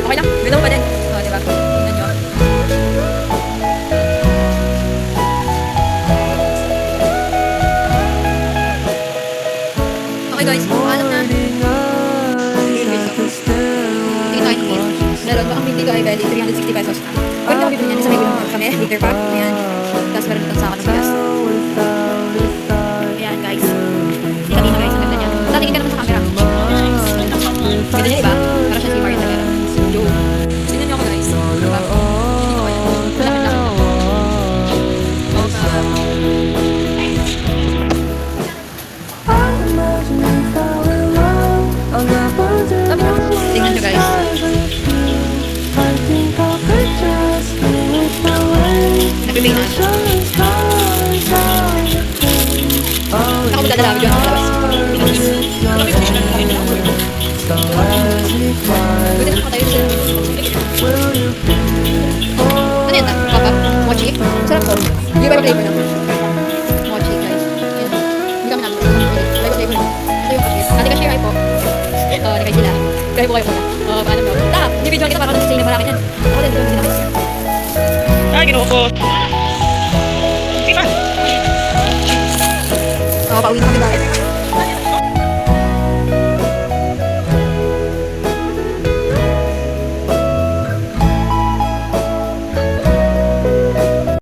Okay lang, ganoon pa din. O, diba? Tingnan nyo. Okay guys, paalam na. Dito tayo ng meron ba ang meat dito ay belly, 360 pesos na. Pwede ako bibili niyan, sa may gulong kami, liter pack, ayan. Tapos meron itong saka ng bigas. Ayan guys. Kanina guys, ang ganda niya. Tatingin ka naman sa camera. Ganda niya, diba? Para siya si Mario Tagara. Yo. Tingnan niyo ako guys. Diba? Malaki-laki. Tingnan nyo guys. Nagpiping na. Ako magdadalawi dyan sa labas. Pwede na tayo sa... Ano yan? Papa? Mochi? Sarap po. Yung iba flavor na. Mochi guys. Yan. Hindi kami namin. Iba flavor na. Ito yung kapit. Ate ka share ay po. Nakay sila. Kaya po kayo muna. Paano mo? Taka, hindi kita para kasi na marami yan. Ako din, hindi na kayo. Ay, ginukos. Diba? Pauwi na kami dahil.